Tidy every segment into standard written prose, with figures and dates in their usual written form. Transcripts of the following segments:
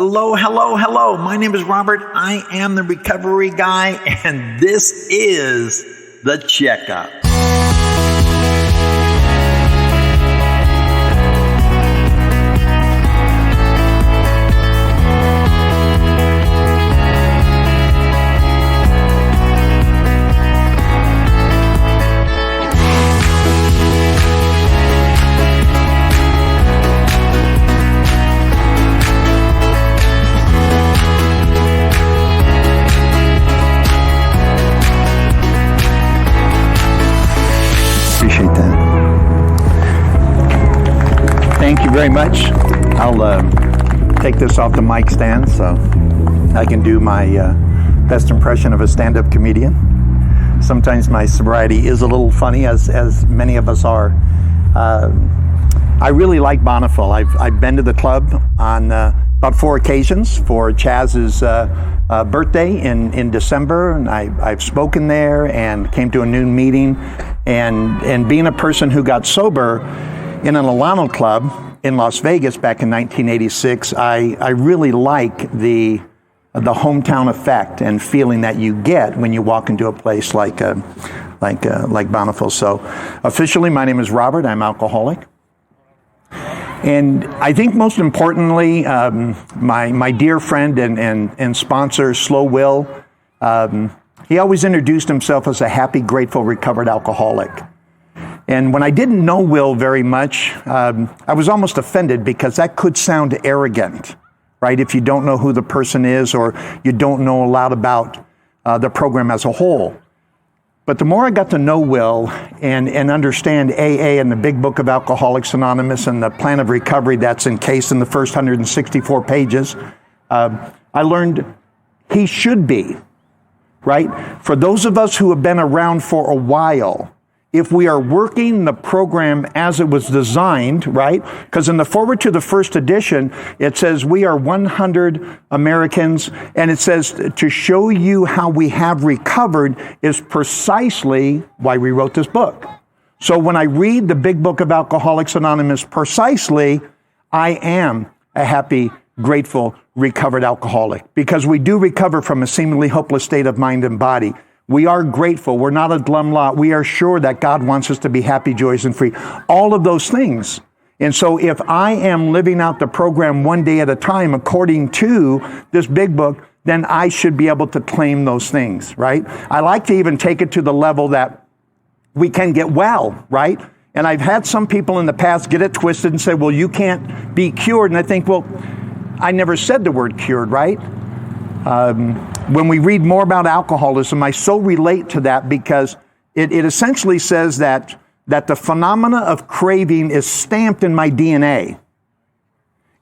Hello, hello, hello. My name is Robert. I am the recovery guy, and this is The Checkup. Appreciate that. Thank you very much. I'll take this off the mic stand so I can do my best impression of a stand-up comedian. Sometimes my sobriety is a little funny, as many of us are. I really like Bountiful. I've been to the club on about 4 occasions for Chaz's birthday in December, and I've spoken there and came to a noon meeting. And being a person who got sober in an Alano club in Las Vegas back in 1986, I really like the hometown effect and feeling that you get when you walk into a place like Bountiful. So officially, my name is Robert. I'm alcoholic. And I think most importantly, my dear friend and sponsor, Slow Will, he always introduced himself as a happy, grateful, recovered alcoholic. And when I didn't know Will very much, I was almost offended because that could sound arrogant, right? If you don't know who the person is or you don't know a lot about the program as a whole. But the more I got to know Will and understand AA and the Big Book of Alcoholics Anonymous and the plan of recovery that's encased in the first 164 pages, I learned he should be. Right? For those of us who have been around for a while, if we are working the program as it was designed, right? Because in the foreword to the first edition, it says we are 100 Americans, and it says to show you how we have recovered is precisely why we wrote this book. So when I read the Big Book of Alcoholics Anonymous precisely, I am a happy, grateful, recovered alcoholic, because we do recover from a seemingly hopeless state of mind and body. We are grateful. We're not a glum lot. We are sure that God wants us to be happy, joyous, and free. All of those things. And so if I am living out the program one day at a time according to this big book, then I should be able to claim those things, right? I like to even take it to the level that we can get well, right? And I've had some people in the past get it twisted and say, well, you can't be cured. And I think, well, I never said the word cured, right? When we read more about alcoholism, I so relate to that because it essentially says that the phenomena of craving is stamped in my DNA.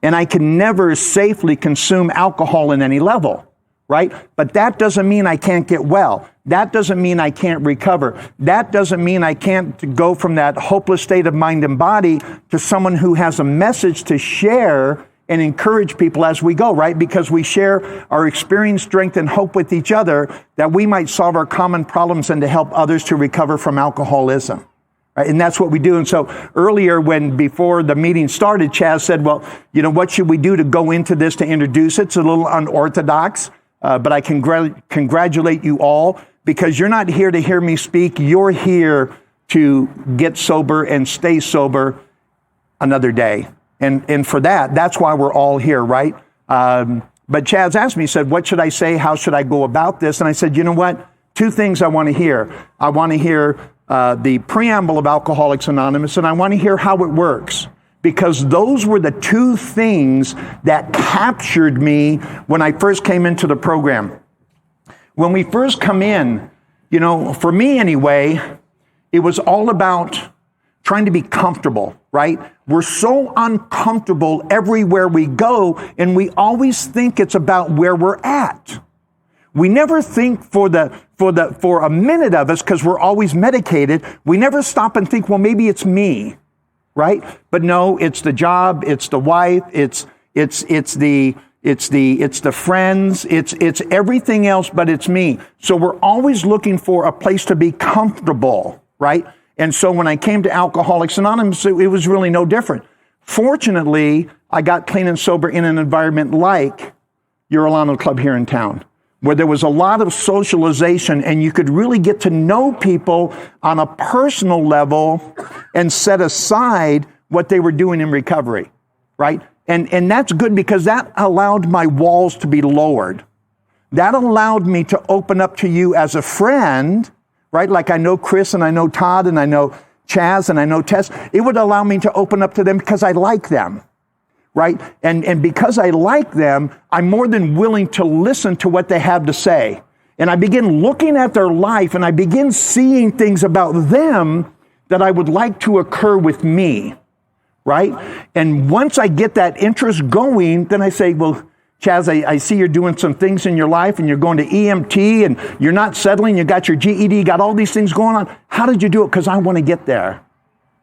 And I can never safely consume alcohol in any level, right? But that doesn't mean I can't get well. That doesn't mean I can't recover. That doesn't mean I can't go from that hopeless state of mind and body to someone who has a message to share and encourage people as we go, right? Because we share our experience, strength, and hope with each other that we might solve our common problems and to help others to recover from alcoholism. Right? And that's what we do. And so earlier, before the meeting started, Chaz said, well, you know, what should we do to go into this to introduce it? It's a little unorthodox, but I congratulate you all because you're not here to hear me speak. You're here to get sober and stay sober another day. And for that's why we're all here, right? But Chaz asked me, he said, what should I say? How should I go about this? And I said, you know what? 2 things I want to hear. I want to hear the Preamble of Alcoholics Anonymous, and I want to hear how it works. Because those were the 2 things that captured me when I first came into the program. When we first come in, you know, for me anyway, it was all about trying to be comfortable, right? We're so uncomfortable everywhere we go, and we always think it's about where we're at. We never think for a minute of us, because we're always medicated, we never stop and think, well, maybe it's me, right? But no, it's the job, it's the wife, it's the friends, it's everything else, but it's me. So we're always looking for a place to be comfortable, right? And so when I came to Alcoholics Anonymous, it was really no different. Fortunately, I got clean and sober in an environment like your Alano Club here in town, where there was a lot of socialization and you could really get to know people on a personal level and set aside what they were doing in recovery, right? And that's good because that allowed my walls to be lowered. That allowed me to open up to you as a friend, right? Like I know Chris and I know Todd and I know Chaz and I know Tess. It would allow me to open up to them because I like them, right? And because I like them, I'm more than willing to listen to what they have to say. And I begin looking at their life and I begin seeing things about them that I would like to occur with me, right? And once I get that interest going, then I say, well, Chaz, I see you're doing some things in your life and you're going to EMT and you're not settling. You got your GED, got all these things going on. How did you do it? Because I want to get there,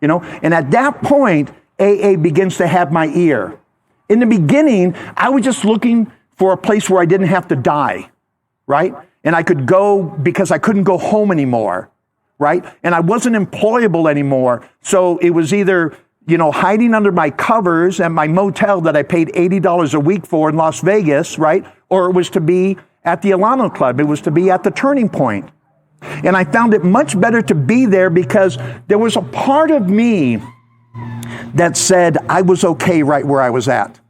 you know? And at that point, AA begins to have my ear. In the beginning, I was just looking for a place where I didn't have to die, right? And I could go because I couldn't go home anymore, right? And I wasn't employable anymore. So it was either, you know, hiding under my covers at my motel that I paid $80 a week for in Las Vegas, right? Or it was to be at the Alano Club. It was to be at the Turning Point. And I found it much better to be there because there was a part of me that said I was okay right where I was at.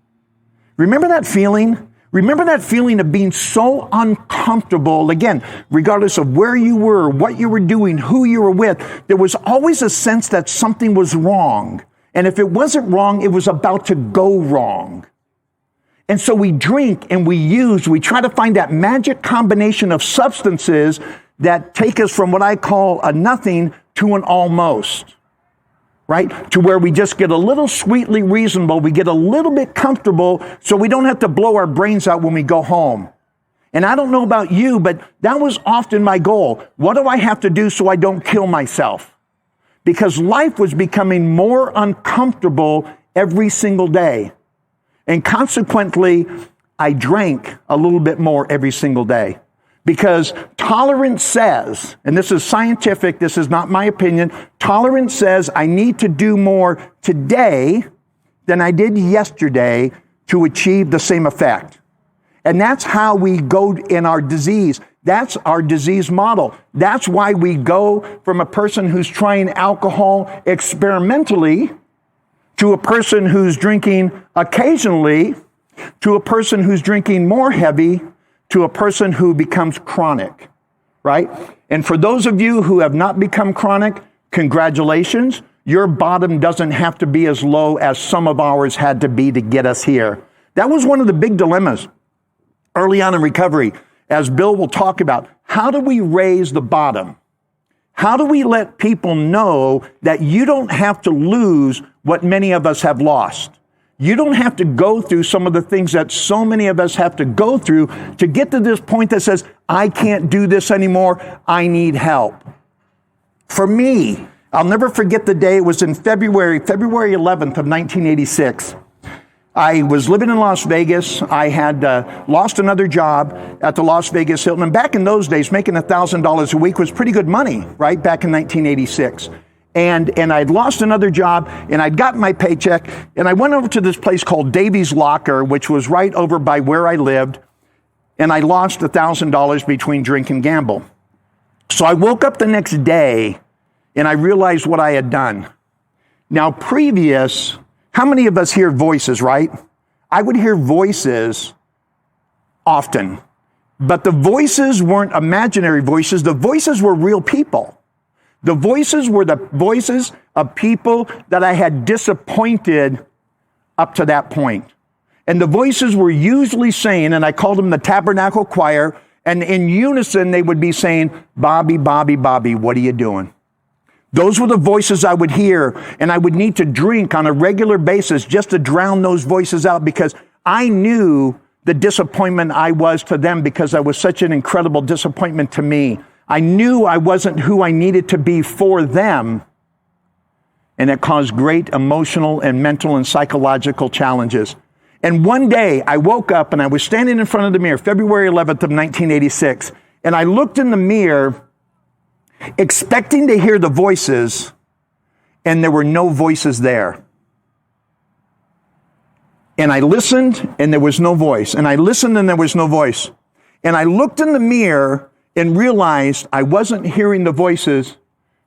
Remember that feeling? Remember that feeling of being so uncomfortable, again, regardless of where you were, what you were doing, who you were with, there was always a sense that something was wrong. And if it wasn't wrong, it was about to go wrong. And so we drink and we use, we try to find that magic combination of substances that take us from what I call a nothing to an almost, right? To where we just get a little sweetly reasonable, we get a little bit comfortable so we don't have to blow our brains out when we go home. And I don't know about you, but that was often my goal. What do I have to do so I don't kill myself? Because life was becoming more uncomfortable every single day. And consequently, I drank a little bit more every single day. Because tolerance says, and this is scientific, this is not my opinion, tolerance says I need to do more today than I did yesterday to achieve the same effect. And that's how we go in our disease. That's our disease model. That's why we go from a person who's trying alcohol experimentally to a person who's drinking occasionally to a person who's drinking more heavy to a person who becomes chronic, right? And for those of you who have not become chronic, congratulations. Your bottom doesn't have to be as low as some of ours had to be to get us here. That was one of the big dilemmas early on in recovery. As Bill will talk about, how do we raise the bottom? How do we let people know that you don't have to lose what many of us have lost? You don't have to go through some of the things that so many of us have to go through to get to this point that says, I can't do this anymore, I need help. For me, I'll never forget the day, it was in February 11th of 1986. I was living in Las Vegas. I had lost another job at the Las Vegas Hilton. And back in those days, making $1,000 a week was pretty good money, right? Back in 1986. And I'd lost another job, and I'd gotten my paycheck, and I went over to this place called Davy's Locker, which was right over by where I lived, and I lost $1,000 between drink and gamble. So I woke up the next day, and I realized what I had done. Now, how many of us hear voices, right? I would hear voices often, but the voices weren't imaginary voices. The voices were real people. The voices were the voices of people that I had disappointed up to that point. And the voices were usually saying, and I called them the Tabernacle Choir, and in unison they would be saying, Bobby, Bobby, Bobby, what are you doing? Those were the voices I would hear, and I would need to drink on a regular basis just to drown those voices out because I knew the disappointment I was to them because I was such an incredible disappointment to me. I knew I wasn't who I needed to be for them, and it caused great emotional and mental and psychological challenges. And one day I woke up and I was standing in front of the mirror, February 11th of 1986, and I looked in the mirror expecting to hear the voices, and there were no voices there. And I listened, and there was no voice. And I listened, and there was no voice. And I looked in the mirror and realized I wasn't hearing the voices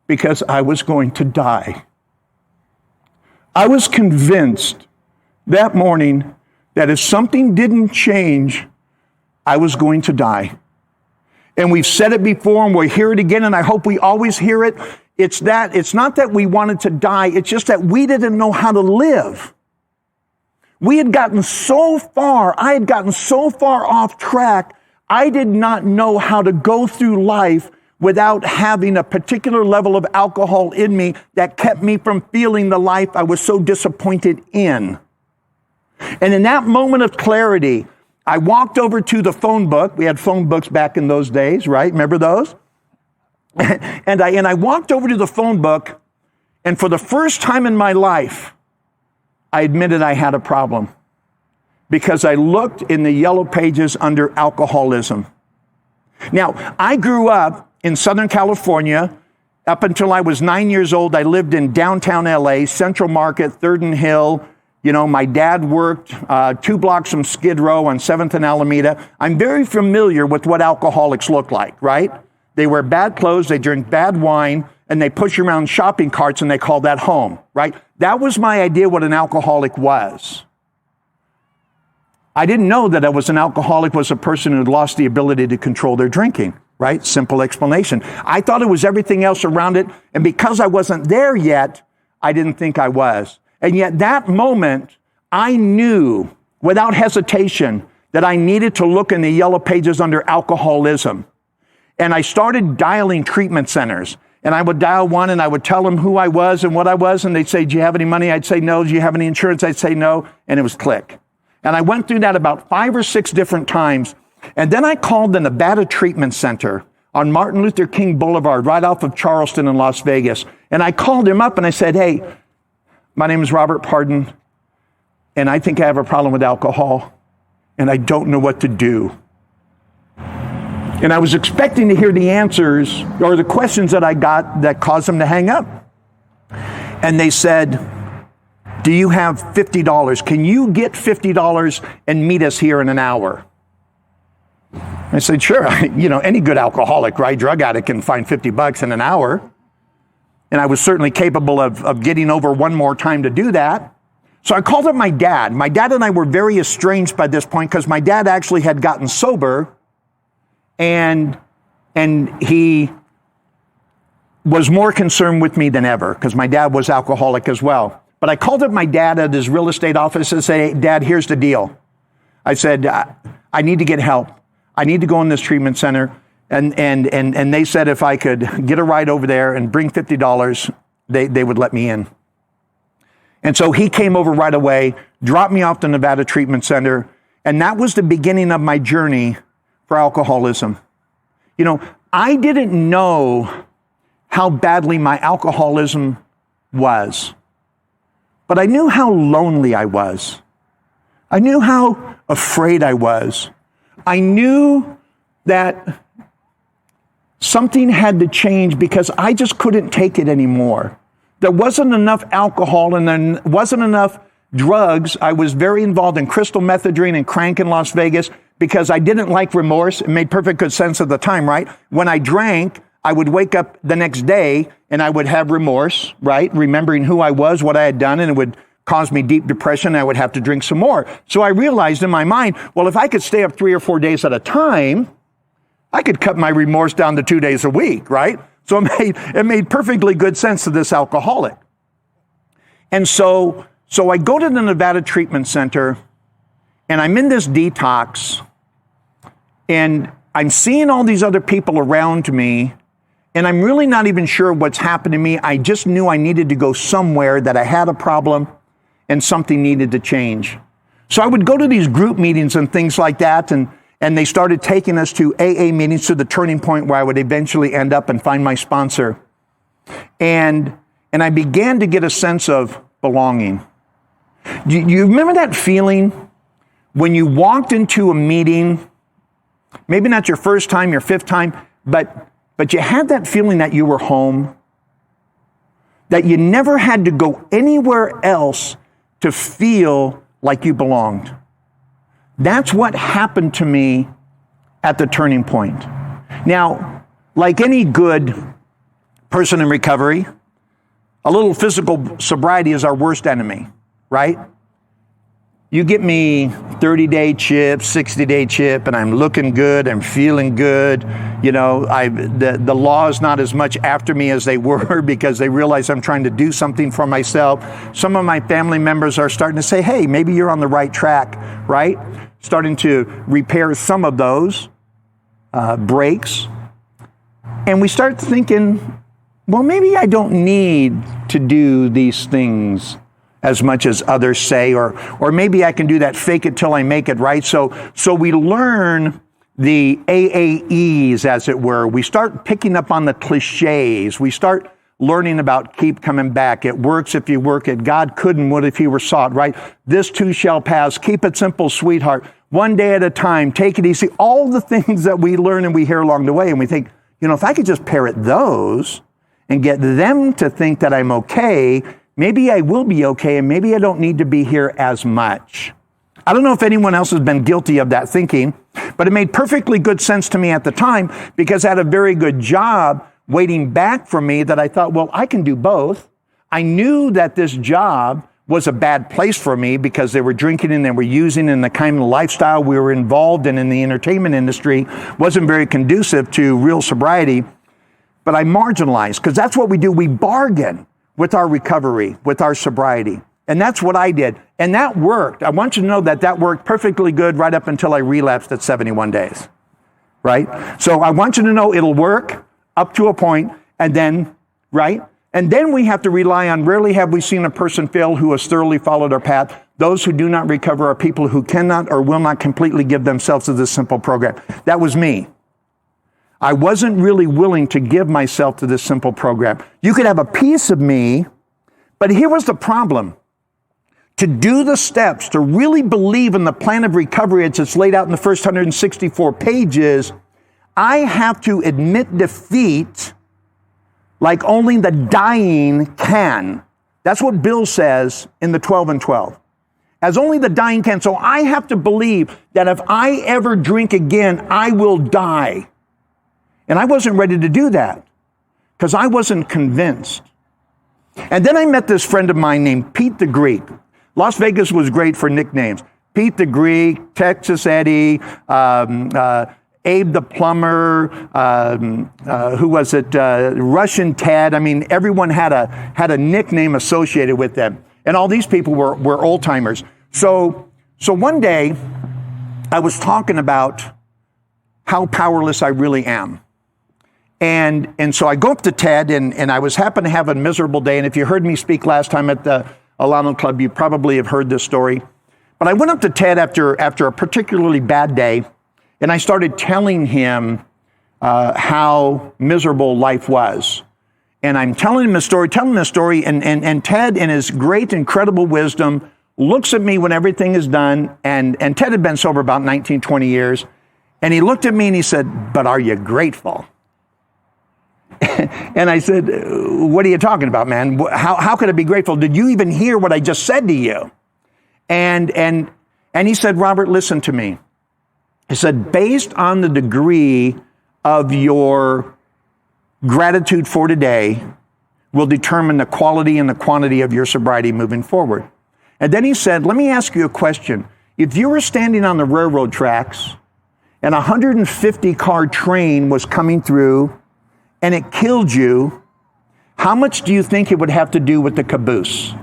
because I was going to die. I was convinced that morning that if something didn't change, I was going to die. And we've said it before, and we'll hear it again, and I hope we always hear it. It's not that we wanted to die, it's just that we didn't know how to live. I had gotten so far off track, I did not know how to go through life without having a particular level of alcohol in me that kept me from feeling the life I was so disappointed in. And in that moment of clarity, I walked over to the phone book. We had phone books back in those days, right? Remember those? And I walked over to the phone book, and for the first time in my life, I admitted I had a problem because I looked in the yellow pages under alcoholism. Now, I grew up in Southern California. Up until I was 9 years old, I lived in downtown LA, Central Market, 3rd and Hill. You know, my dad worked 2 blocks from Skid Row on 7th and Alameda. I'm very familiar with what alcoholics look like, right? They wear bad clothes, they drink bad wine, and they push around shopping carts, and they call that home, right? That was my idea what an alcoholic was. I didn't know that an alcoholic was a person who had lost the ability to control their drinking, right? Simple explanation. I thought it was everything else around it, and because I wasn't there yet, I didn't think I was. And yet that moment, I knew without hesitation that I needed to look in the yellow pages under alcoholism. And I started dialing treatment centers. And I would dial one, and I would tell them who I was and what I was, and they'd say, do you have any money? I'd say no. Do you have any insurance? I'd say no. And it was click. And I went through that about 5 or 6 different times. And then I called the Nevada Treatment Center on Martin Luther King Boulevard, right off of Charleston in Las Vegas. And I called him up, and I said, hey, my name is Robert Pardon, and I think I have a problem with alcohol, and I don't know what to do. And I was expecting to hear the answers or the questions that I got that caused them to hang up. And they said, do you have $50? Can you get $50 and meet us here in an hour? I said, sure. Any good alcoholic, right? Drug addict can find $50 in an hour. And I was certainly capable of getting over one more time to do that. So I called up my dad. My dad and I were very estranged by this point because my dad actually had gotten sober. And he was more concerned with me than ever because my dad was alcoholic as well. But I called up my dad at his real estate office and said, hey, Dad, here's the deal. I said, I need to get help. I need to go in this treatment center. And they said if I could get a ride over there and bring $50, they would let me in. And so he came over right away, dropped me off to Nevada Treatment Center. And that was the beginning of my journey for alcoholism. I didn't know how badly my alcoholism was, but I knew how lonely I was. I knew how afraid I was. I knew that something had to change because I just couldn't take it anymore. There wasn't enough alcohol and there wasn't enough drugs. I was very involved in crystal methadone and crank in Las Vegas because I didn't like remorse. It made perfect good sense at the time, right? When I drank, I would wake up the next day and I would have remorse, right? Remembering who I was, what I had done, and it would cause me deep depression. I would have to drink some more. So I realized in my mind, well, if I could stay up 3 or 4 days at a time, I could cut my remorse down to 2 days a week, right? So it made perfectly good sense to this alcoholic. And so I go to the Nevada Treatment Center, and I'm in this detox, and I'm seeing all these other people around me, and I'm really not even sure what's happened to me. I just knew I needed to go somewhere, that I had a problem, and something needed to change. So I would go to these group meetings and things like that, and they started taking us to AA meetings, to the turning point where I would eventually end up and find my sponsor. And I began to get a sense of belonging. Do you remember that feeling when you walked into a meeting, maybe not your first time, your 5th time, but you had that feeling that you were home, that you never had to go anywhere else to feel like you belonged. That's what happened to me at the turning point. Now, like any good person in recovery, a little physical sobriety is our worst enemy, right? You get me 30-day chip, 60-day chip, and I'm looking good, I'm feeling good. You know, the law is not as much after me as they were because they realize I'm trying to do something for myself. Some of my family members are starting to say, hey, maybe you're on the right track, right? Starting to repair some of those breaks. And we start thinking, well, maybe I don't need to do these things as much as others say, or maybe I can do that fake it till I make it, right? So we learn the AAEs, as it were. We start picking up on the cliches. We start learning about keep coming back. It works if you work it. God could and would if he were sought, right? This too shall pass. Keep it simple, sweetheart. One day at a time. Take it easy. All the things that we learn and we hear along the way, and we think, you know, if I could just parrot those and get them to think that I'm okay, maybe I will be okay, and maybe I don't need to be here as much. I don't know if anyone else has been guilty of that thinking, but it made perfectly good sense to me at the time because I had a very good job waiting back for me that I thought, well, I can do both. I knew that this job was a bad place for me because they were drinking and they were using, and the kind of lifestyle we were involved in the entertainment industry wasn't very conducive to real sobriety. But I marginalized, because that's what we do. We bargain with our recovery, with our sobriety. And that's what I did. And that worked. I want you to know that that worked perfectly good right up until I relapsed at 71 days, right? So I want you to know it'll work up to a point, and then, right? And then we have to rely on, rarely have we seen a person fail who has thoroughly followed our path. Those who do not recover are people who cannot or will not completely give themselves to this simple program. That was me. I wasn't really willing to give myself to this simple program. You could have a piece of me, but here was the problem. To do the steps, to really believe in the plan of recovery as it's laid out in the first 164 pages, I have to admit defeat like only the dying can. That's what Bill says in the 12 and 12. As only the dying can. So I have to believe that if I ever drink again, I will die. And I wasn't ready to do that because I wasn't convinced. And then I met this friend of mine named Pete the Greek. Las Vegas was great for nicknames. Pete the Greek, Texas Eddie, Abe the Plumber, who was it? Russian Ted. I mean, everyone had a nickname associated with them. And all these people were old timers. So one day I was talking about how powerless I really am. And so I go up to Ted, and I was happen to have a miserable day. And if you heard me speak last time at the Alano Club, you probably have heard this story. But I went up to Ted after a particularly bad day, and I started telling him how miserable life was. And I'm telling him a story, and Ted, in his great, incredible wisdom, looks at me when everything is done. And Ted had been sober about 19, 20 years. And he looked at me and he said, "But are you grateful?" And I said, "What are you talking about, man? How could I be grateful? Did you even hear what I just said to you?" And he said, "Robert, listen to me." He said, "Based on the degree of your gratitude for today will determine the quality and the quantity of your sobriety moving forward." And then he said, "Let me ask you a question. If you were standing on the railroad tracks and a 150-car train was coming through and it killed you, how much do you think it would have to do with the caboose?"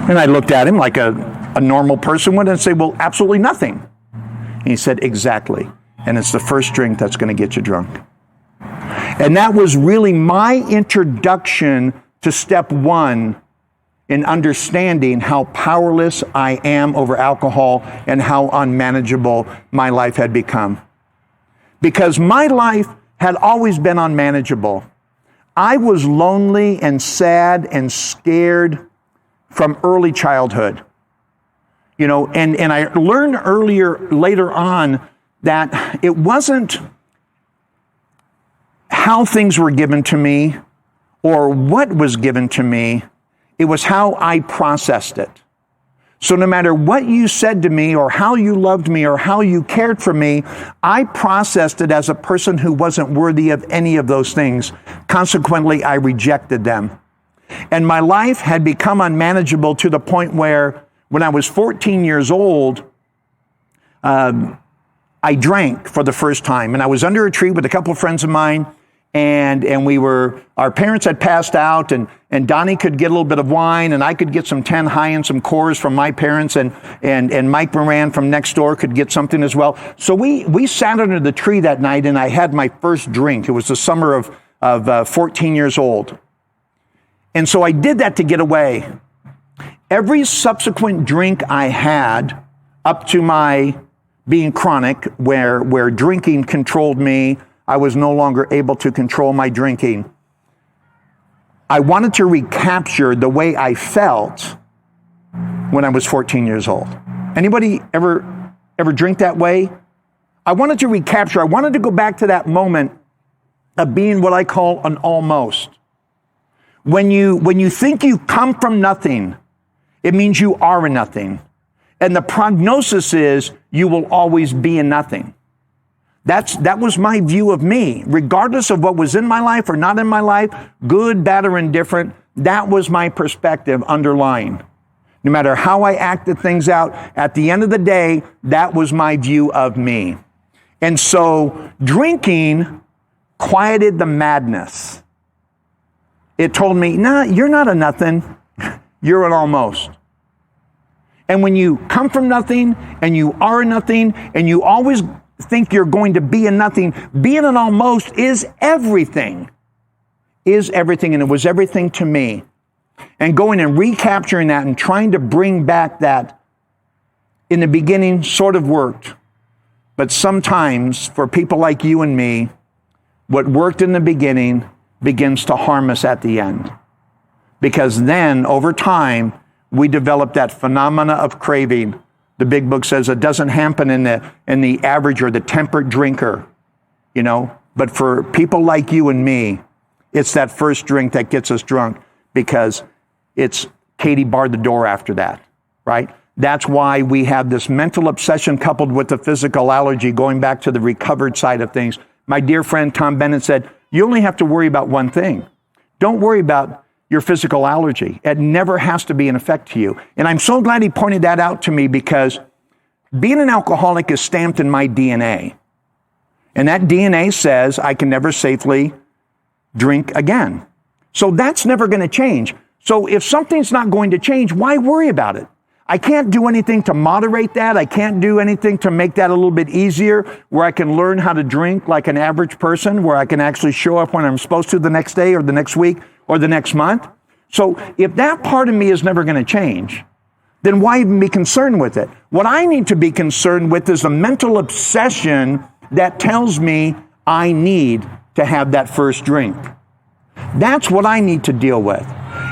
And I looked at him like a normal person would and say, "Well, absolutely nothing." And he said, "Exactly. And it's the first drink that's going to get you drunk." And that was really my introduction to step one in understanding how powerless I am over alcohol and how unmanageable my life had become. Because my life had always been unmanageable. I was lonely and sad and scared from early childhood. You know, and I learned later on that it wasn't how things were given to me or what was given to me. It was how I processed it. So no matter what you said to me or how you loved me or how you cared for me, I processed it as a person who wasn't worthy of any of those things. Consequently, I rejected them. And my life had become unmanageable to the point where when I was 14 years old, I drank for the first time. And I was under a tree with a couple of friends of mine. And our parents had passed out, and Donnie could get a little bit of wine, and I could get some 10 high and some cores from my parents, and Mike Moran from next door could get something as well. So we sat under the tree that night, and I had my first drink. It was the summer of 14 years old. And so I did that to get away. Every subsequent drink I had up to my being chronic, where drinking controlled me, I was no longer able to control my drinking. I wanted to recapture the way I felt when I was 14 years old. Anybody ever drink that way? I wanted to recapture, I wanted to go back to that moment of being what I call an almost. When you think you come from nothing, it means you are a nothing. And the prognosis is you will always be a nothing. That was my view of me. Regardless of what was in my life or not in my life, good, bad, or indifferent, that was my perspective underlying. No matter how I acted things out, at the end of the day, that was my view of me. And so drinking quieted the madness. It told me, nah, you're not a nothing, you're an almost. And when you come from nothing and you are a nothing and you always think you're going to be a nothing, being an almost is everything. Is everything, and it was everything to me. And going and recapturing that and trying to bring back that in the beginning sort of worked. But sometimes for people like you and me, what worked in the beginning begins to harm us at the end. Because then over time, we develop that phenomena of craving. The big book says it doesn't happen in the average or the temperate drinker, But for people like you and me, it's that first drink that gets us drunk because it's Katie barred the door after that, right? That's why we have this mental obsession coupled with the physical allergy, going back to the recovered side of things. My dear friend Tom Bennett said, you only have to worry about one thing. Don't worry about your physical allergy. It never has to be an effect to you. And I'm so glad he pointed that out to me because being an alcoholic is stamped in my DNA. And that DNA says I can never safely drink again. So that's never going to change. So if something's not going to change, why worry about it? I can't do anything to moderate that. I can't do anything to make that a little bit easier where I can learn how to drink like an average person, where I can actually show up when I'm supposed to the next day or the next week or the next month. So if that part of me is never going to change, then why even be concerned with it? What I need to be concerned with is a mental obsession that tells me I need to have that first drink. That's what I need to deal with.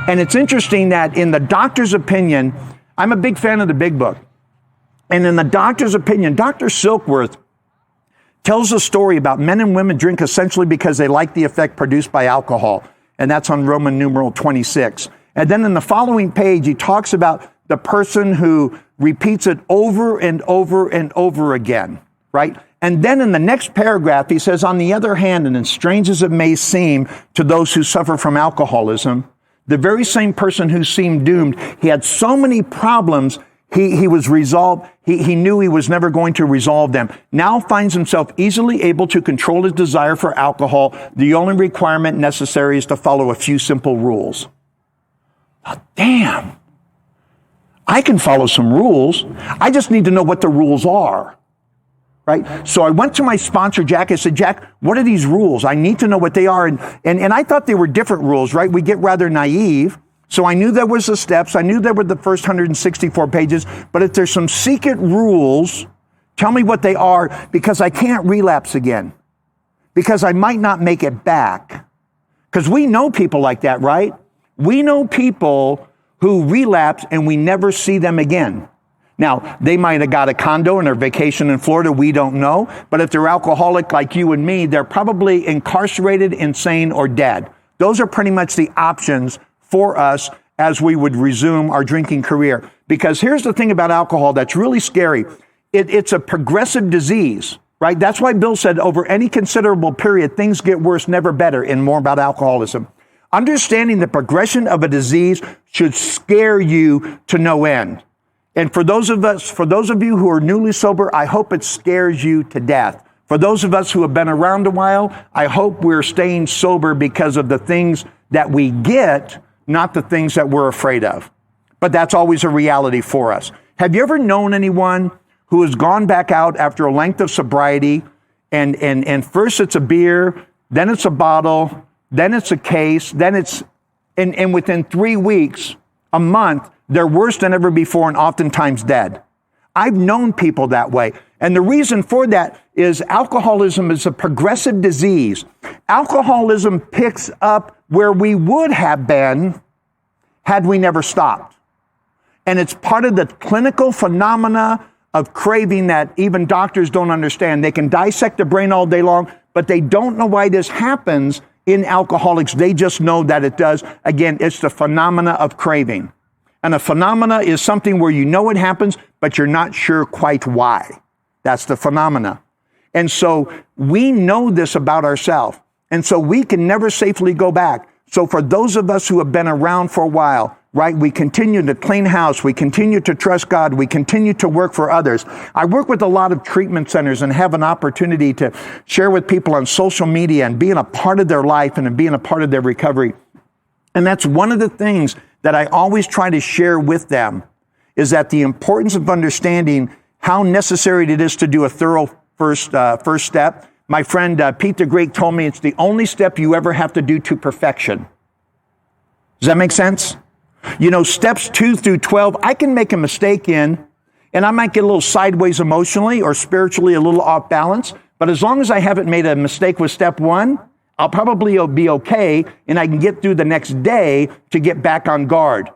And it's interesting that in the doctor's opinion, I'm a big fan of the big book. And in the doctor's opinion, Dr. Silkworth tells a story about men and women drink essentially because they like the effect produced by alcohol. And that's on Roman numeral 26. And then in the following page, he talks about the person who repeats it over and over and over again, right? And then in the next paragraph, he says, on the other hand, and as strange as it may seem to those who suffer from alcoholism, the very same person who seemed doomed, he had so many problems, he was resolved, he knew he was never going to resolve them, now finds himself easily able to control his desire for alcohol. The only requirement necessary is to follow a few simple rules. Oh, damn. I can follow some rules. I just need to know what the rules are. Right? So I went to my sponsor, Jack. I said, Jack, what are these rules? I need to know what they are. And I thought they were different rules, right? We get rather naive. So I knew there was the steps. I knew there were the first 164 pages. But if there's some secret rules, tell me what they are, because I can't relapse again. Because I might not make it back. Because we know people like that, right? We know people who relapse and we never see them again. Now, they might have got a condo and they're vacation in Florida. We don't know. But if they're alcoholic like you and me, they're probably incarcerated, insane, or dead. Those are pretty much the options for us as we would resume our drinking career. Because here's the thing about alcohol that's really scary. It's a progressive disease, right? That's why Bill said over any considerable period, things get worse, never better, and more about alcoholism. Understanding the progression of a disease should scare you to no end. And for those of you who are newly sober, I hope it scares you to death. For those of us who have been around a while, I hope we're staying sober because of the things that we get, not the things that we're afraid of. But that's always a reality for us. Have you ever known anyone who has gone back out after a length of sobriety and first it's a beer, then it's a bottle, then it's a case, then it's, and within 3 weeks, a month, they're worse than ever before and oftentimes dead. I've known people that way. And the reason for that is alcoholism is a progressive disease. Alcoholism picks up where we would have been had we never stopped. And it's part of the clinical phenomena of craving that even doctors don't understand. They can dissect the brain all day long, but they don't know why this happens in alcoholics. They just know that it does. Again, it's the phenomena of craving. And a phenomena is something where you know it happens, but you're not sure quite why. That's the phenomena. And so we know this about ourselves. And so we can never safely go back. So for those of us who have been around for a while, right, we continue to clean house, we continue to trust God, we continue to work for others. I work with a lot of treatment centers and have an opportunity to share with people on social media and being a part of their life and being a part of their recovery. And that's one of the things that I always try to share with them, is that the importance of understanding how necessary it is to do a thorough first step. My friend Pete the Greek told me it's the only step you ever have to do to perfection. Does that make sense? You know, steps 2 through 12, I can make a mistake in, and I might get a little sideways emotionally or spiritually a little off balance, but as long as I haven't made a mistake with step 1, I'll probably be okay, and I can get through the next day to get back on guard.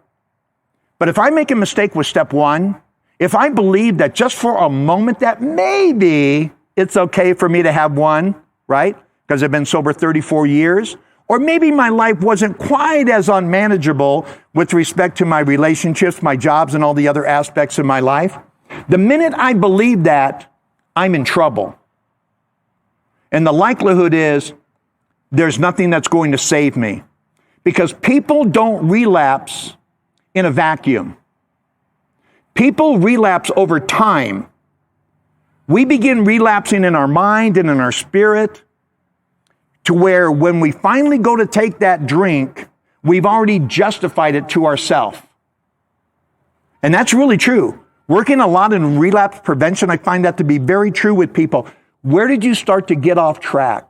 But if I make a mistake with step 1, if I believe that just for a moment that maybe it's okay for me to have one, right? Because I've been sober 34 years, or maybe my life wasn't quite as unmanageable with respect to my relationships, my jobs, and all the other aspects of my life. The minute I believe that, I'm in trouble. And the likelihood is there's nothing that's going to save me. Because people don't relapse in a vacuum. People relapse over time. We begin relapsing in our mind and in our spirit to where when we finally go to take that drink, we've already justified it to ourselves. And that's really true. Working a lot in relapse prevention, I find that to be very true with people. Where did you start to get off track?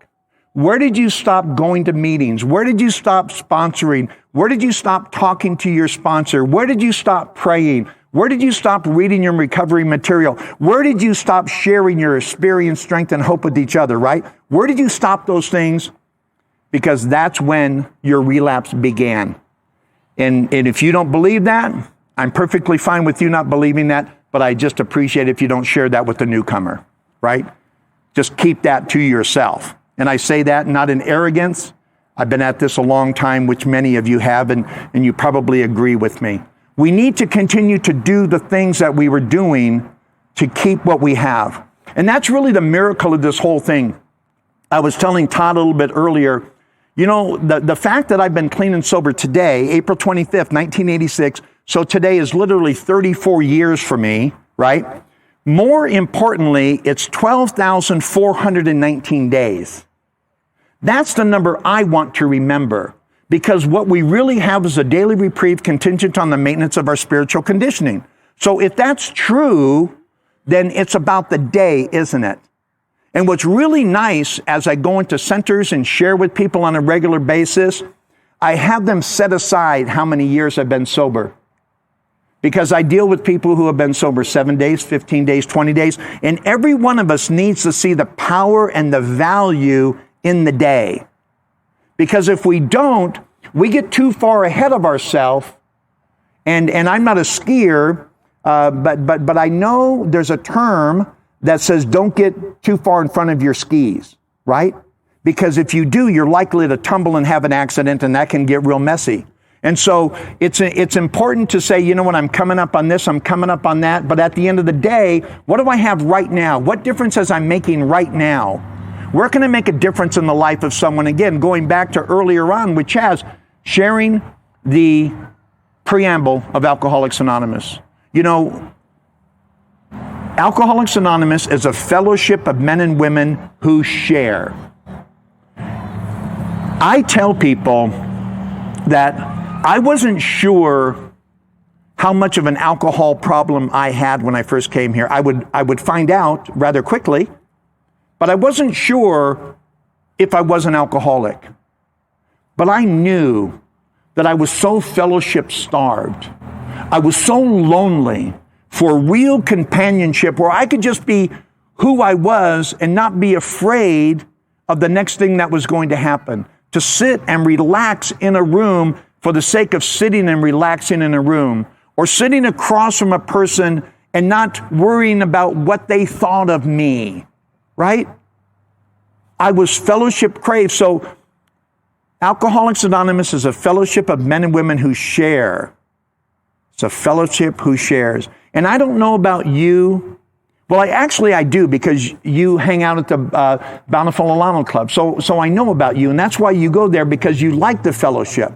Where did you stop going to meetings? Where did you stop sponsoring? Where did you stop talking to your sponsor? Where did you stop praying? Where did you stop reading your recovery material? Where did you stop sharing your experience, strength, and hope with each other, right? Where did you stop those things? Because that's when your relapse began. And if you don't believe that, I'm perfectly fine with you not believing that, but I just appreciate if you don't share that with the newcomer, right? Just keep that to yourself. And I say that not in arrogance. I've been at this a long time, which many of you have, and you probably agree with me. We need to continue to do the things that we were doing to keep what we have. And that's really the miracle of this whole thing. I was telling Todd a little bit earlier, you know, the fact that I've been clean and sober today, April 25th, 1986, so today is literally 34 years for me, right? More importantly, it's 12,419 days. That's the number I want to remember. Because what we really have is a daily reprieve contingent on the maintenance of our spiritual conditioning. So if that's true, then it's about the day, isn't it? And what's really nice as I go into centers and share with people on a regular basis, I have them set aside how many years I've been sober. Because I deal with people who have been sober 7 days, 15 days, 20 days, and every one of us needs to see the power and the value in the day. Because if we don't, we get too far ahead of ourselves. And I'm not a skier, but I know there's a term that says don't get too far in front of your skis, right? Because if you do, you're likely to tumble and have an accident, and that can get real messy. And so it's important to say, you know what, I'm coming up on this, I'm coming up on that, but at the end of the day, what do I have right now? What difference is I'm making right now? Where can I make a difference in the life of someone? Again, going back to earlier on with Chaz, sharing the preamble of Alcoholics Anonymous. You know, Alcoholics Anonymous is a fellowship of men and women who share. I tell people that I wasn't sure how much of an alcohol problem I had when I first came here. I would find out rather quickly, but I wasn't sure if I was an alcoholic. But I knew that I was so fellowship starved. I was so lonely for real companionship where I could just be who I was and not be afraid of the next thing that was going to happen. To sit and relax in a room for the sake of sitting and relaxing in a room, or sitting across from a person and not worrying about what they thought of me, right? I was fellowship craved. So Alcoholics Anonymous is a fellowship of men and women who share. It's a fellowship who shares. And I don't know about you. Well, I do, because you hang out at the Bountiful Alano Club. So I know about you, and that's why you go there, because you like the fellowship.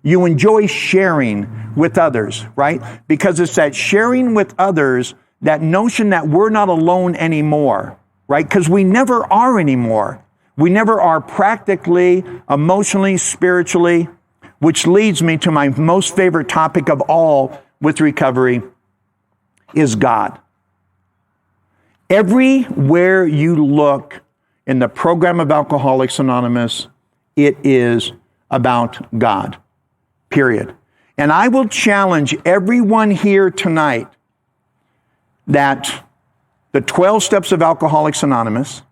You enjoy sharing with others, right? Because it's that sharing with others, that notion that we're not alone anymore, right? Because we never are anymore. We never are practically, emotionally, spiritually, which leads me to my most favorite topic of all with recovery is God. Everywhere you look in the program of Alcoholics Anonymous, it is about God, period. And I will challenge everyone here tonight that the 12 steps of Alcoholics Anonymous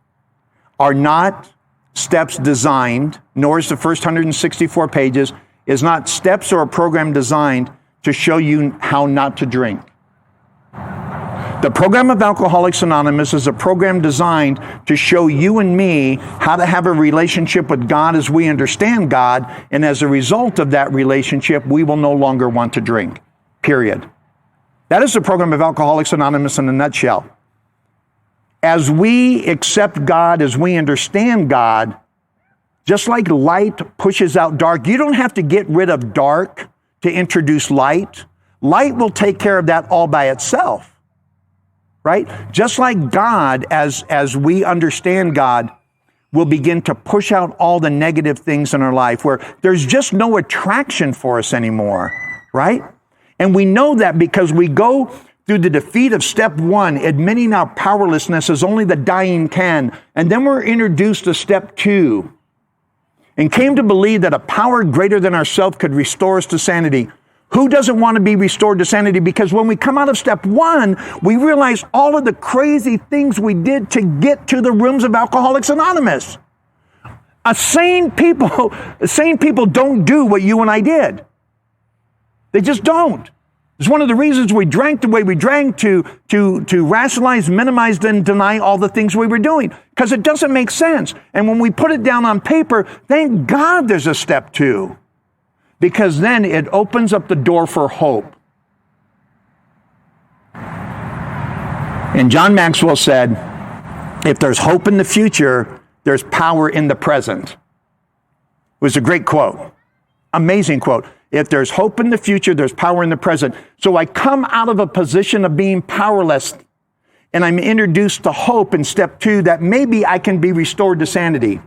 are not steps designed, nor is the first 164 pages, is not steps or a program designed to show you how not to drink. The program of Alcoholics Anonymous is a program designed to show you and me how to have a relationship with God as we understand God, and as a result of that relationship, we will no longer want to drink, period. That is the program of Alcoholics Anonymous in a nutshell. As we accept God, as we understand God, just like light pushes out dark, you don't have to get rid of dark to introduce light. Light will take care of that all by itself. Right? Just like God, as we understand God, will begin to push out all the negative things in our life where there's just no attraction for us anymore, right? And we know that because we go through the defeat of step 1, admitting our powerlessness as only the dying can, and then we're introduced to step 2, and came to believe that a power greater than ourselves could restore us to sanity. Who doesn't want to be restored to sanity? Because when we come out of step 1, we realize all of the crazy things we did to get to the rooms of Alcoholics Anonymous. Sane people don't do what you and I did. They just don't. It's one of the reasons we drank the way we drank, to rationalize, minimize, and deny all the things we were doing. Because it doesn't make sense. And when we put it down on paper, thank God there's a step 2. Because then it opens up the door for hope. And John Maxwell said, if there's hope in the future, there's power in the present. It was a great quote. Amazing quote. If there's hope in the future, there's power in the present. So I come out of a position of being powerless, and I'm introduced to hope in step 2 that maybe I can be restored to sanity.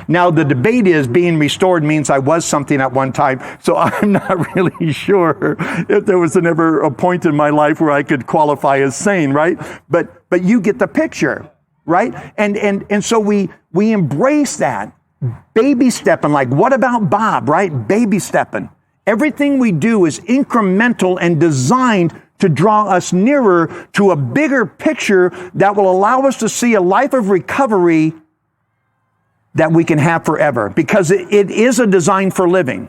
Now, the debate is being restored means I was something at one time, so I'm not really sure if there was ever a point in my life where I could qualify as sane, right? But you get the picture, right? And so we embrace that. Baby stepping, like what about Bob, right? Baby stepping. Everything we do is incremental and designed to draw us nearer to a bigger picture that will allow us to see a life of recovery that we can have forever, because it is a design for living,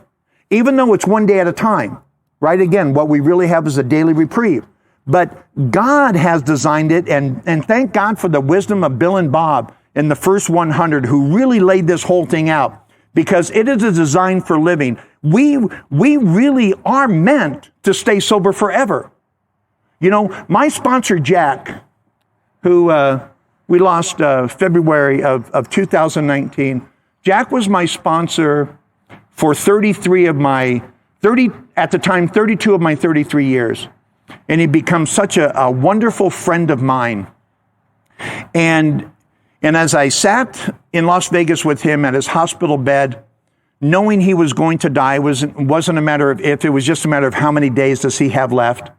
even though it's one day at a time, right? Again, what we really have is a daily reprieve, but God has designed it, and thank God for the wisdom of Bill and Bob in the first 100 who really laid this whole thing out, because it is a design for living. We really are meant to stay sober forever. You know, my sponsor, Jack, who we lost February of 2019, Jack was my sponsor for 32 of my 33 years. And he becomes such a wonderful friend of mine. And as I sat in Las Vegas with him at his hospital bed, knowing he was going to die wasn't a matter of if, it was just a matter of how many days does he have left.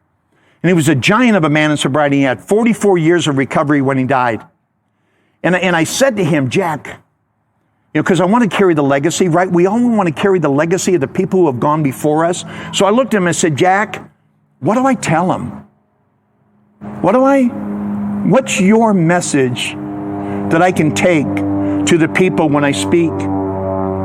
And he was a giant of a man in sobriety. He had 44 years of recovery when he died. And I said to him, Jack, you know, because I want to carry the legacy, right? We all want to carry the legacy of the people who have gone before us. So I looked at him and said, Jack, what do I tell him? What's your message that I can take to the people when I speak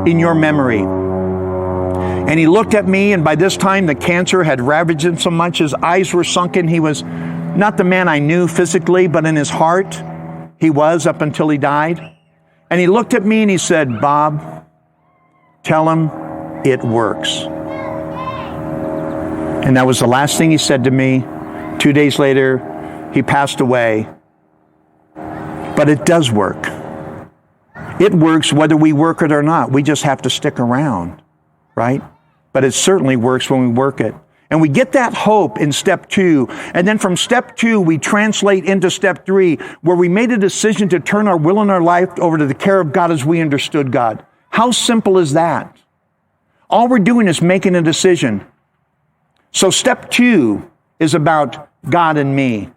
in your memory? And he looked at me, and by this time the cancer had ravaged him so much, his eyes were sunken. He was not the man I knew physically, but in his heart, he was up until he died. And he looked at me and he said, Bob, tell him it works. And that was the last thing he said to me. 2 days later, he passed away. But it does work. It works whether we work it or not. We just have to stick around, right? But it certainly works when we work it. And we get that hope in step 2. And then from step 2, we translate into step 3, where we made a decision to turn our will and our life over to the care of God as we understood God. How simple is that? All we're doing is making a decision. So step 2 is about God and me.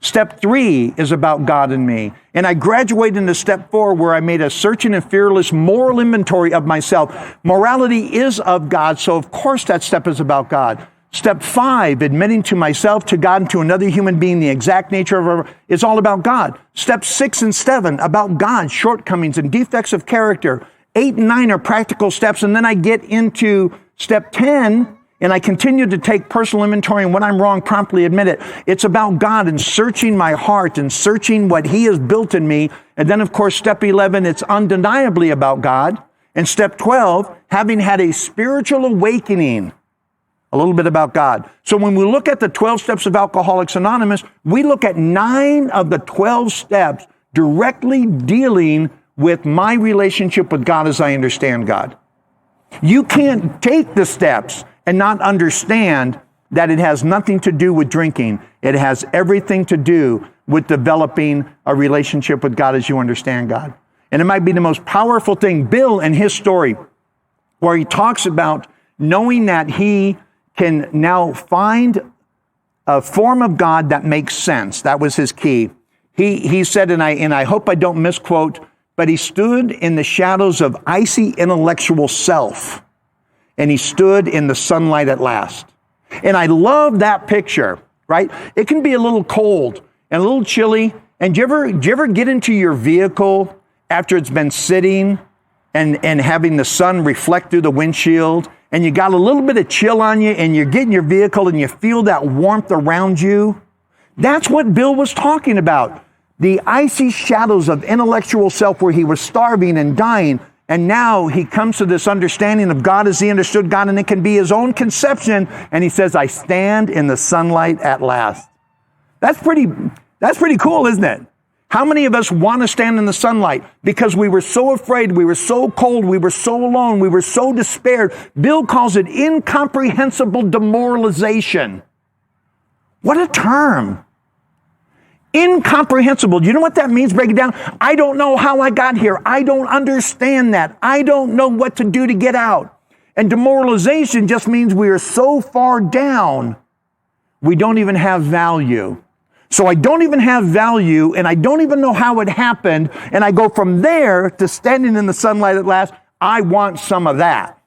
Step 3 is about God and me. And I graduated into step 4, where I made a searching and fearless moral inventory of myself. Morality is of God, so of course that step is about God. Step 5, admitting to myself, to God, and to another human being the exact nature of our, is all about God. Step 6 and 7, about God's shortcomings and defects of character. 8 and 9 are practical steps, and then I get into step 10, and I continue to take personal inventory, and when I'm wrong, promptly admit it. It's about God and searching my heart and searching what He has built in me. And then, of course, step 11, it's undeniably about God. And step 12, having had a spiritual awakening, a little bit about God. So when we look at the 12 steps of Alcoholics Anonymous, we look at 9 of the 12 steps directly dealing with my relationship with God as I understand God. You can't take the steps and not understand that it has nothing to do with drinking. It has everything to do with developing a relationship with God as you understand God. And it might be the most powerful thing. Bill, in his story, where he talks about knowing that he can now find a form of God that makes sense. That was his key. He said, and I hope I don't misquote, but he stood in the shadows of icy intellectual self, and he stood in the sunlight at last. And I love that picture, right? It can be a little cold and a little chilly. And do you ever get into your vehicle after it's been sitting and having the sun reflect through the windshield, and you got a little bit of chill on you, and you get in your vehicle and you feel that warmth around you? That's what Bill was talking about. The icy shadows of intellectual self, where he was starving and dying. And now he comes to this understanding of God as he understood God, and it can be his own conception. And he says, I stand in the sunlight at last. That's pretty cool, isn't it? How many of us want to stand in the sunlight because we were so afraid, we were so cold, we were so alone, we were so despaired? Bill calls it incomprehensible demoralization. What a term. Incomprehensible. Do you know what that means? Break it down. I don't know how I got here. I don't understand that. I don't know what to do to get out. And demoralization just means we are so far down, we don't even have value. So I don't even have value, and I don't even know how it happened, and I go from there to standing in the sunlight at last. I want some of that.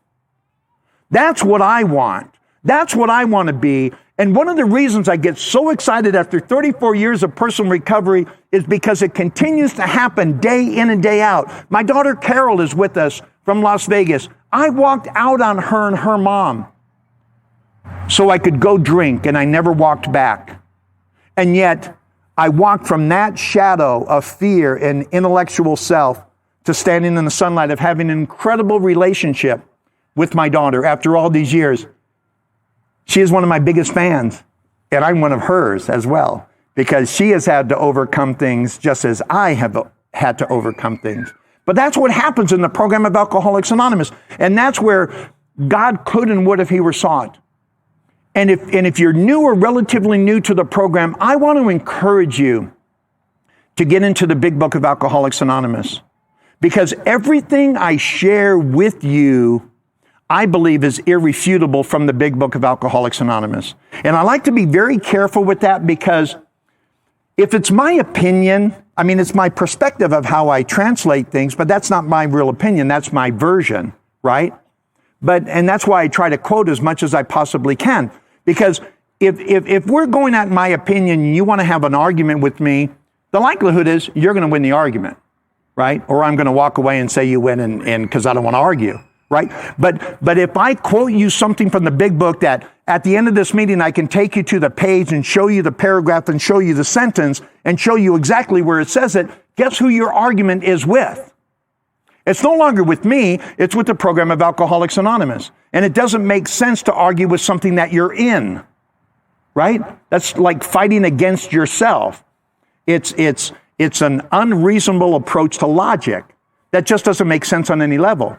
That's what I want. That's what I want to be. And one of the reasons I get so excited after 34 years of personal recovery is because it continues to happen day in and day out. My daughter Carol is with us from Las Vegas. I walked out on her and her mom so I could go drink, and I never walked back. And yet, I walked from that shadow of fear and intellectual self to standing in the sunlight, of having an incredible relationship with my daughter after all these years. She is one of my biggest fans, and I'm one of hers as well, because she has had to overcome things just as I have had to overcome things. But that's what happens in the program of Alcoholics Anonymous. And that's where God could and would if he were sought. And if you're new or relatively new to the program, I want to encourage you to get into the big book of Alcoholics Anonymous. Because everything I share with you, I believe, is irrefutable from the big book of Alcoholics Anonymous. And I like to be very careful with that, because if it's my opinion, I mean, it's my perspective of how I translate things, but that's not my real opinion. That's my version, right? And that's why I try to quote as much as I possibly can. Because if we're going at my opinion and you want to have an argument with me, the likelihood is you're going to win the argument, right? Or I'm going to walk away and say you win, and because I don't want to argue, right? But if I quote you something from the big book that at the end of this meeting I can take you to the page and show you the paragraph and show you the sentence and show you exactly where it says it, guess who your argument is with? It's no longer with me, it's with the program of Alcoholics Anonymous. And it doesn't make sense to argue with something that you're in, right? That's like fighting against yourself. It's an unreasonable approach to logic that just doesn't make sense on any level.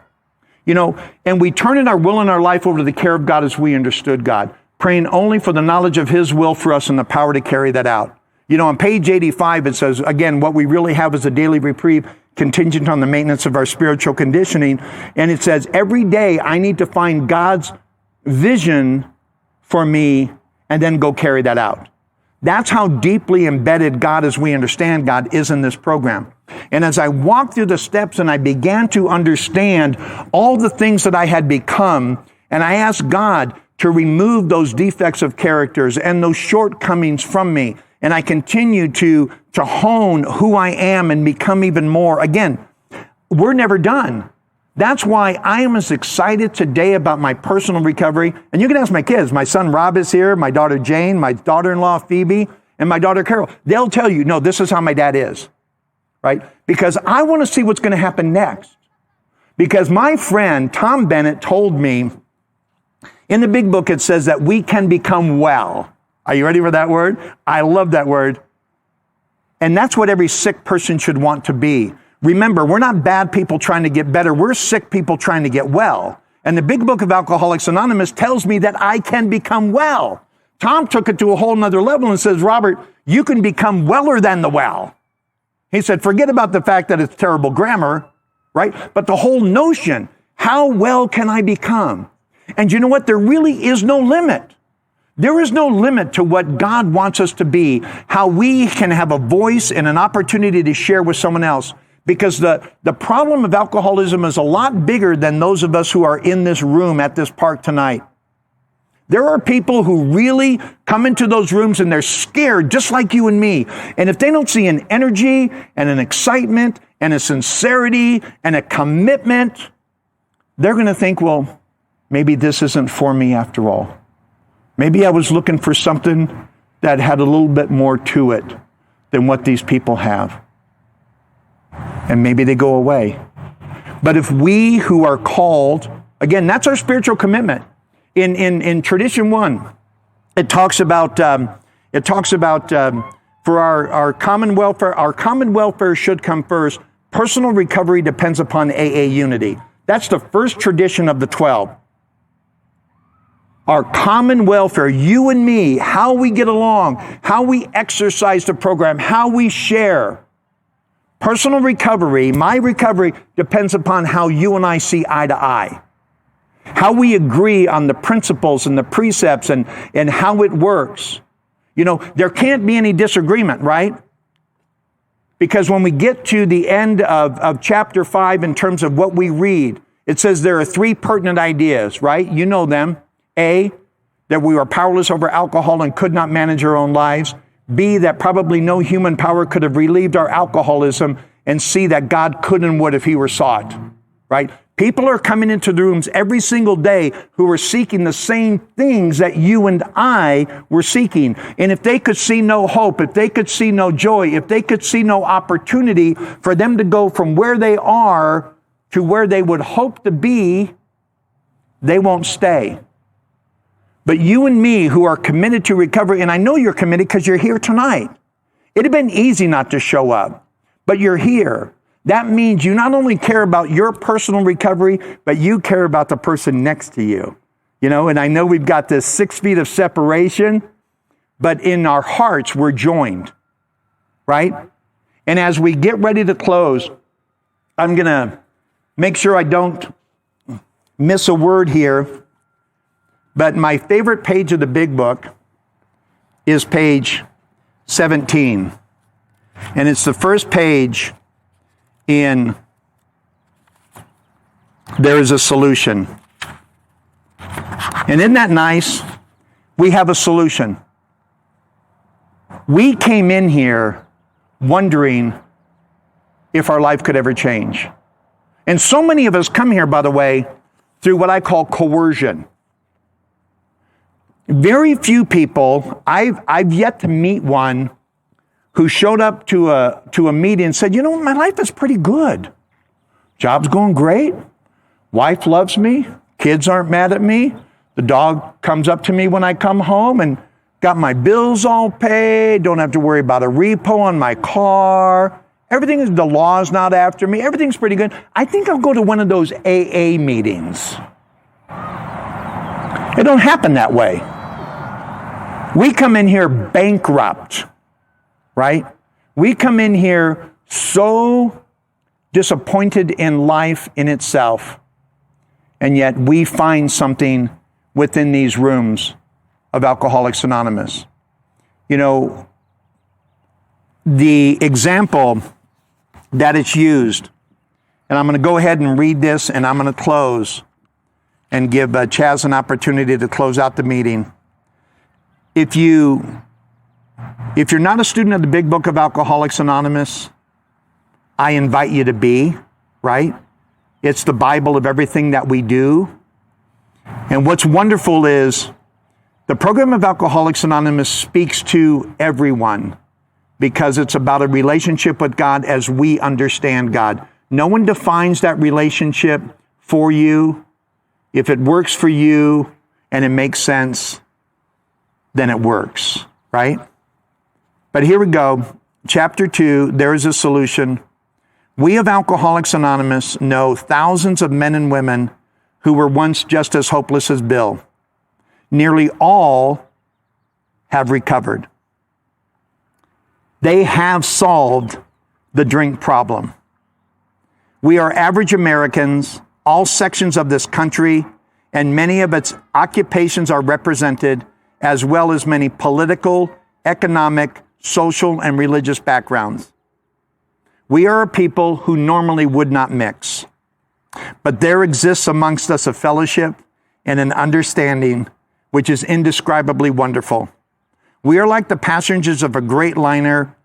You know, and we turn in our will and our life over to the care of God as we understood God, praying only for the knowledge of his will for us and the power to carry that out. You know, on page 85, it says, again, what we really have is a daily reprieve contingent on the maintenance of our spiritual conditioning. And it says, every day I need to find God's vision for me and then go carry that out. That's how deeply embedded God, as we understand God, is in this program. And as I walked through the steps and I began to understand all the things that I had become, and I asked God to remove those defects of characters and those shortcomings from me, and I continued to hone who I am and become even more. Again, we're never done. That's why I am as excited today about my personal recovery. And you can ask my kids. My son Rob is here, my daughter Jane, my daughter-in-law Phoebe, and my daughter Carol. They'll tell you, no, this is how my dad is, right? Because I want to see what's going to happen next. Because my friend Tom Bennett told me, in the big book it says that we can become well. Are you ready for that word? I love that word. And that's what every sick person should want to be. Remember, we're not bad people trying to get better. We're sick people trying to get well. And the big book of Alcoholics Anonymous tells me that I can become well. Tom took it to a whole nother level and says, Robert, you can become weller than the well. He said, forget about the fact that it's terrible grammar, right? But the whole notion, how well can I become? And you know what? There really is no limit. There is no limit to what God wants us to be, how we can have a voice and an opportunity to share with someone else. Because the problem of alcoholism is a lot bigger than those of us who are in this room at this park tonight. There are people who really come into those rooms and they're scared, just like you and me. And if they don't see an energy and an excitement and a sincerity and a commitment, they're going to think, well, maybe this isn't for me after all. Maybe I was looking for something that had a little bit more to it than what these people have. And maybe they go away. But if we who are called, again, that's our spiritual commitment. In tradition 1, it talks about for our common welfare should come first. Personal recovery depends upon AA unity. That's the first tradition of the 12. Our common welfare, you and me, how we get along, how we exercise the program, how we share. Personal recovery, my recovery, depends upon how you and I see eye to eye. How we agree on the principles and the precepts and how it works. You know, there can't be any disagreement, right? Because when we get to the end of chapter 5 in terms of what we read, it says there are 3 pertinent ideas, right? You know them. A, that we were powerless over alcohol and could not manage our own lives. B, that probably no human power could have relieved our alcoholism. And C, that God could and would if he were sought, right? People are coming into the rooms every single day who are seeking the same things that you and I were seeking. And if they could see no hope, if they could see no joy, if they could see no opportunity for them to go from where they are to where they would hope to be, they won't stay. But you and me who are committed to recovery, and I know you're committed because you're here tonight. It'd have been easy not to show up, but you're here. That means you not only care about your personal recovery, but you care about the person next to you. You know, and I know we've got this 6 feet of separation, but in our hearts, we're joined, right? And as we get ready to close, I'm going to make sure I don't miss a word here, but my favorite page of the big book is page 17. And it's the first page in There is a Solution. And isn't that nice? We have a solution. We came in here wondering if our life could ever change. And so many of us come here, by the way, through what I call coercion. Very few people, I've yet to meet one who showed up to a meeting and said, you know, my life is pretty good. Job's going great. Wife loves me. Kids aren't mad at me. The dog comes up to me when I come home and got my bills all paid. Don't have to worry about a repo on my car. The law's not after me. Everything's pretty good. I think I'll go to one of those AA meetings. It don't happen that way. We come in here bankrupt. Right? We come in here so disappointed in life in itself, and yet we find something within these rooms of Alcoholics Anonymous. You know, the example that it's used, and I'm going to go ahead and read this, and I'm going to close and give Chaz an opportunity to close out the meeting. If you're not a student of the Big Book of Alcoholics Anonymous, I invite you to be, right? It's the Bible of everything that we do. And what's wonderful is the program of Alcoholics Anonymous speaks to everyone because it's about a relationship with God as we understand God. No one defines that relationship for you. If it works for you and it makes sense, then it works, right? But here we go. Chapter 2, There is a Solution. We of Alcoholics Anonymous know thousands of men and women who were once just as hopeless as Bill. Nearly all have recovered. They have solved the drink problem. We are average Americans, all sections of this country, and many of its occupations are represented, as well as many political, economic, social, and religious backgrounds. We are a people who normally would not mix, but there exists amongst us a fellowship and an understanding which is indescribably wonderful. We are like the passengers of a great liner,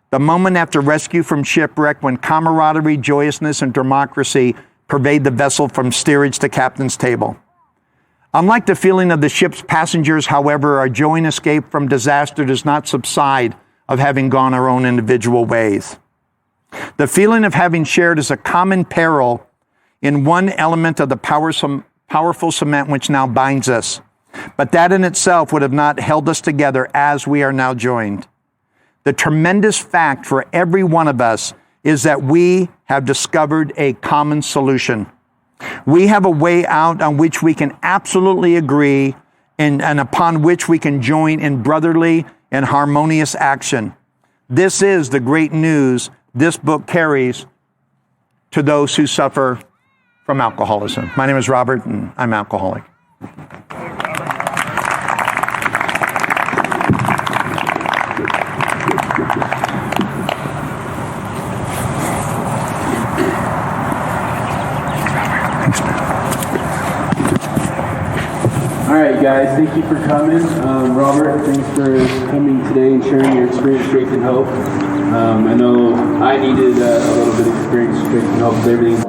the moment after rescue from shipwreck, when camaraderie, joyousness, and democracy pervade the vessel from steerage to captain's table. Unlike the feeling of the ship's passengers, however, our joy and escape from disaster does not subside of having gone our own individual ways. The feeling of having shared is a common peril in one element of the powerful cement which now binds us, but that in itself would have not held us together as we are now joined. The tremendous fact for every one of us is that we have discovered a common solution. We have a way out on which we can absolutely agree and upon which we can join in brotherly and harmonious action. This is the great news this book carries to those who suffer from alcoholism. My name is Robert, and I'm alcoholic. All right, guys, thank you for coming. Robert, thanks for coming today and sharing your experience, strength, and hope. I know I needed a little bit of experience, strength, and hope with everything